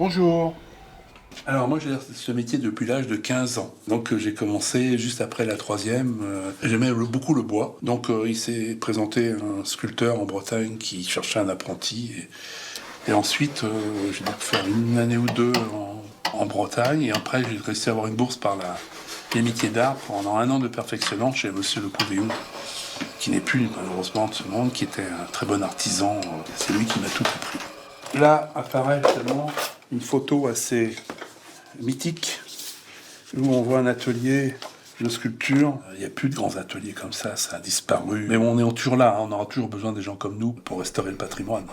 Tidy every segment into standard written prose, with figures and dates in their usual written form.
Bonjour. Alors moi j'ai ce métier depuis l'âge de 15 ans. Donc j'ai commencé juste après la troisième. J'aimais beaucoup le bois. Donc il s'est présenté un sculpteur en Bretagne qui cherchait un apprenti. Et ensuite j'ai dû faire une année ou deux en Bretagne. Et après j'ai réussi à avoir une bourse par l'amitié d'art pendant un an de perfectionnement chez Monsieur Le Couvéou, qui n'est plus malheureusement de ce monde, qui était un très bon artisan. C'est lui qui m'a tout appris. Là apparaît justement une photo assez mythique où on voit un atelier de sculpture. Il n'y a plus de grands ateliers comme ça a disparu. Mais bon, on est toujours là, hein, on aura toujours besoin des gens comme nous pour restaurer le patrimoine.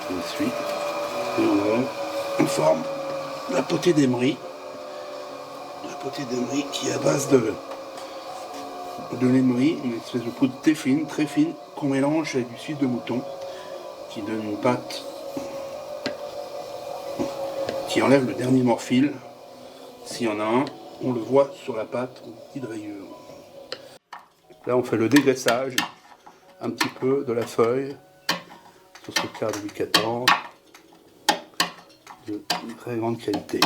Et ensuite, et on forme la potée d'émery. La potée d'émery qui est à base de l'émery, une espèce de poudre très fine, qu'on mélange avec du suif de mouton, qui donne une pâte qui enlève le dernier morphile. S'il y en a un, on le voit sur la pâte, une petite rayure. Là, on fait le dégraissage un petit peu de la feuille sur ce cadre Louis XIV de très grande qualité.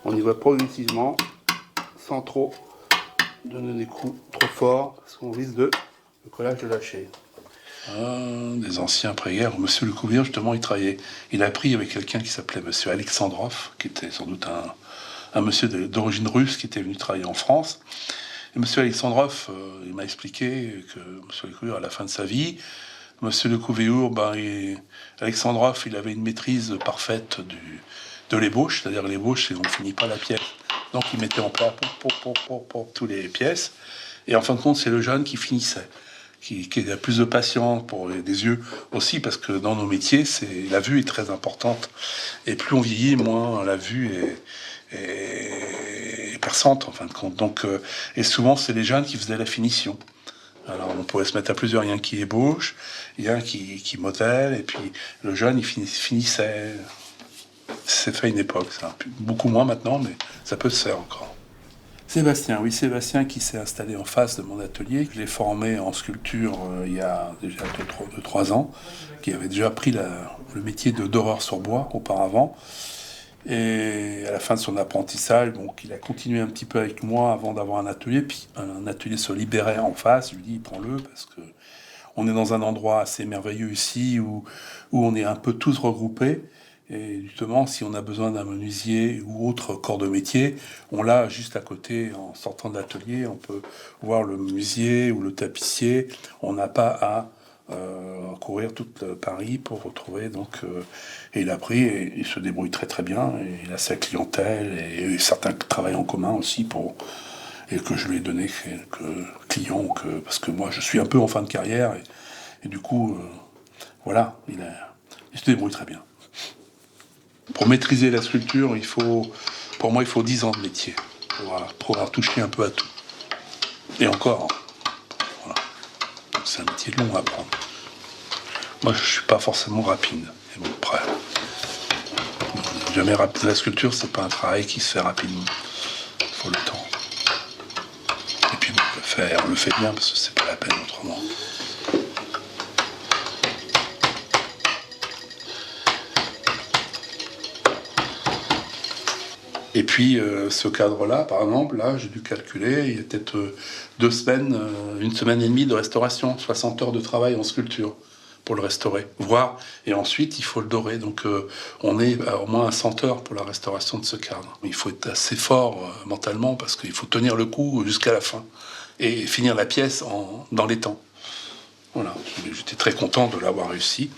On y va progressivement, sans trop donner des coups trop forts, parce qu'on risque le collage de lâcher. Des anciens après-guerre, Monsieur Le Couvéou, justement, il a appris avec quelqu'un qui s'appelait Monsieur Alexandrov, qui était sans doute un monsieur d'origine russe qui était venu travailler en France. Et Monsieur Alexandrov, il m'a expliqué que Monsieur Le Couvéou, à la fin de sa vie, Monsieur Le Couvéou, Alexandrov, il avait une maîtrise parfaite de l'ébauche, c'est-à-dire l'ébauche, c'est on ne finit pas la pièce. Donc il mettait en plat pour toutes les pièces. Et en fin de compte, c'est le jeune qui finissait, qui a plus de patience pour des yeux aussi, parce que dans nos métiers, la vue est très importante. Et plus on vieillit, moins la vue est perçante, en fin de compte. Donc, et souvent, c'est les jeunes qui faisaient la finition. Alors on pourrait se mettre à plusieurs, il y a un qui ébauche, il y a un qui modèle, et puis le jeune, il finissait. C'est fait à une époque, ça. Beaucoup moins maintenant, mais ça peut se faire encore. Sébastien qui s'est installé en face de mon atelier. Je l'ai formé en sculpture il y a déjà 2-3 ans, qui avait déjà appris le métier de doreur sur bois auparavant. Et à la fin de son apprentissage, donc, il a continué un petit peu avec moi avant d'avoir un atelier. Puis un atelier se libérait en face. Je lui dis, prends-le, parce que on est dans un endroit assez merveilleux ici où on est un peu tous regroupés. Et justement, si on a besoin d'un menuisier ou autre corps de métier, on l'a juste à côté. En sortant de l'atelier, on peut voir le menuisier ou le tapissier. On n'a pas à courir tout Paris pour retrouver. Donc, et il a pris et il se débrouille très bien. Et il a sa clientèle et certains travaillent en commun aussi et que je lui ai donné quelques clients parce que moi je suis un peu en fin de carrière et du coup voilà, il se débrouille très bien. Pour maîtriser la sculpture, pour moi, il faut 10 ans de métier pour avoir touché un peu à tout. Et encore, voilà. C'est un métier long à apprendre. Moi, je suis pas forcément rapide. Et bon, après, jamais rapide. La sculpture, c'est pas un travail qui se fait rapidement. Il faut le temps. Et puis, bon, on le fait bien parce que c'est pas la peine autrement. Et puis, ce cadre-là, par exemple, là, j'ai dû calculer, il y a peut-être 2 semaines, 1 semaine et demie de restauration, 60 heures de travail en sculpture pour le restaurer, voir. Et ensuite, il faut le dorer. Donc, on est au moins à 100 heures pour la restauration de ce cadre. Il faut être assez fort mentalement parce qu'il faut tenir le coup jusqu'à la fin et finir la pièce dans les temps. Voilà, j'étais très content de l'avoir réussi.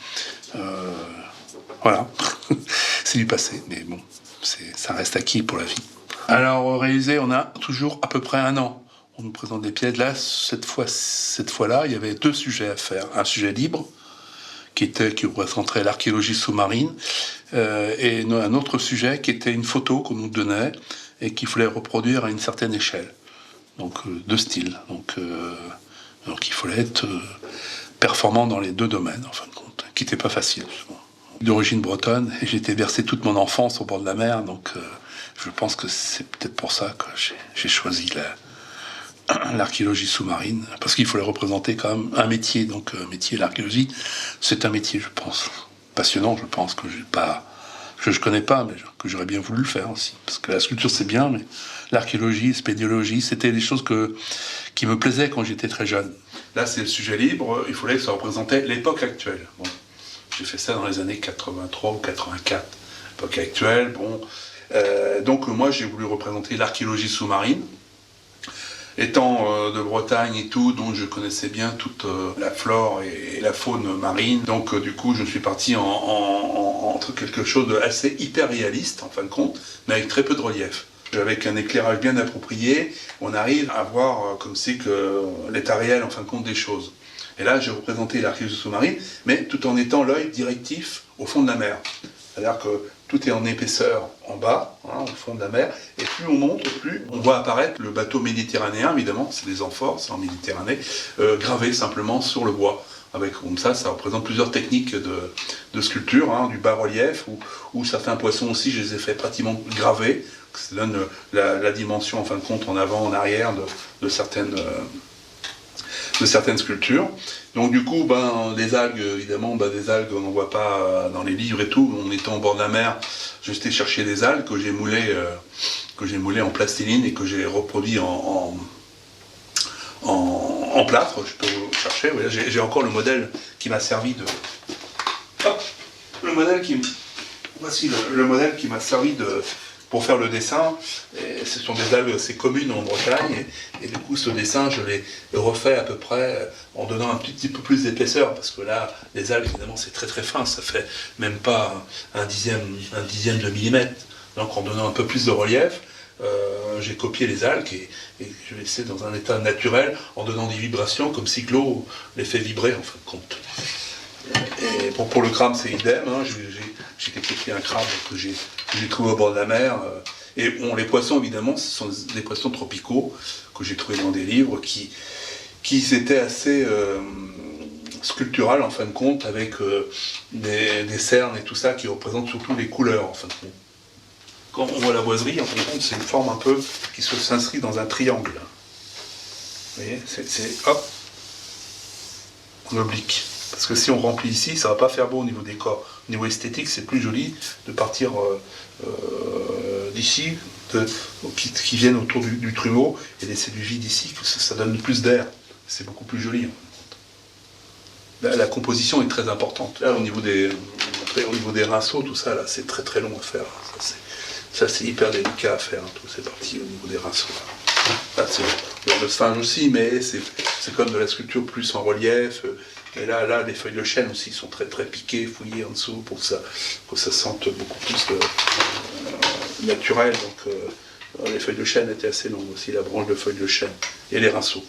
Voilà, c'est du passé, mais bon. Ça reste acquis pour la vie. Alors, réalisé, on a toujours à peu près 1 an. On nous présente des pièces. Là, cette fois-là, il y avait 2 sujets à faire. Un sujet libre, qui représenterait l'archéologie sous-marine, et un autre sujet qui était une photo qu'on nous donnait et qu'il fallait reproduire à une certaine échelle. Donc, 2 styles. Donc, Donc il fallait être performant dans les deux domaines, en fin de compte, qui n'était pas facile. D'origine bretonne, et j'ai été bercé toute mon enfance au bord de la mer, donc je pense que c'est peut-être pour ça que j'ai choisi l'archéologie sous-marine, parce qu'il fallait représenter quand même un métier, donc métier, l'archéologie, c'est un métier, je pense, passionnant, je pense, que je connais pas, mais que j'aurais bien voulu le faire aussi, parce que la sculpture c'est bien, mais l'archéologie, spéléologie, c'était des choses qui me plaisaient quand j'étais très jeune. Là c'est le sujet libre, il fallait que ça représentait l'époque actuelle. Bon. J'ai fait ça dans les années 83 ou 84. L'époque actuelle, bon. Donc moi j'ai voulu représenter l'archéologie sous-marine. Étant de Bretagne et tout, donc je connaissais bien toute la flore et la faune marine. Donc du coup je suis parti entre quelque chose d'assez hyper réaliste en fin de compte, mais avec très peu de relief. Avec un éclairage bien approprié, on arrive à voir comme c'est que l'état réel en fin de compte des choses. Et là, j'ai représenté l'archéologie sous-marine, mais tout en étant l'œil directif au fond de la mer. C'est-à-dire que tout est en épaisseur en bas, au fond de la mer, et plus on monte, plus on voit apparaître le bateau méditerranéen, évidemment, c'est des amphores, c'est en Méditerranée, gravé simplement sur le bois. Avec, comme ça représente plusieurs techniques de sculpture, du bas-relief, ou certains poissons aussi, je les ai fait pratiquement gravés, ça donne la dimension, en fin de compte, en avant, en arrière de certaines sculptures. Donc du coup, des algues, évidemment, des algues, on n'en voit pas dans les livres et tout. On était au bord de la mer, j'ai été chercher des algues que j'ai moulées en plastiline et que j'ai reproduit en plâtre. Je peux vous chercher. Voilà, j'ai encore le modèle qui m'a servi de... Hop, voici le modèle qui m'a servi pour faire le dessin. Et ce sont des algues assez communes en Bretagne, et du coup ce dessin je l'ai refait à peu près en donnant un petit peu plus d'épaisseur, parce que là les algues évidemment c'est très très fin, ça fait même pas un dixième de millimètre, donc en donnant un peu plus de relief, j'ai copié les algues et je l'ai laissé dans un état naturel en donnant des vibrations comme si l'eau les fait vibrer en fin de compte. Et pour le crabe c'est idem, j'ai copié un crabe que j'ai trouvé au bord de la mer. Et bon, les poissons, évidemment, ce sont des poissons tropicaux que j'ai trouvés dans des livres qui étaient assez sculpturales, en fin de compte, avec des cernes et tout ça qui représentent surtout les couleurs, en fin de compte. Quand on voit la boiserie, en fin de compte, c'est une forme un peu qui s'inscrit dans un triangle. Vous voyez, c'est hop, en oblique. Parce que si on remplit ici, ça ne va pas faire beau au niveau des corps. Au niveau esthétique, c'est plus joli de partir d'ici, qui viennent autour du trumeau, et laisser du vide ici, que ça donne plus d'air. C'est beaucoup plus joli. La composition est très importante. Là, au niveau des rinceaux, tout ça, là, c'est très très long à faire. Ça, c'est hyper délicat à faire, tout c'est parti au niveau des rinceaux. Là, c'est le sphinge aussi, mais c'est comme de la sculpture plus en relief. Et là, les feuilles de chêne aussi sont très très piquées, fouillées en dessous pour que ça sente beaucoup plus naturel. Donc les feuilles de chêne étaient assez longues aussi, la branche de feuilles de chêne et les rinceaux.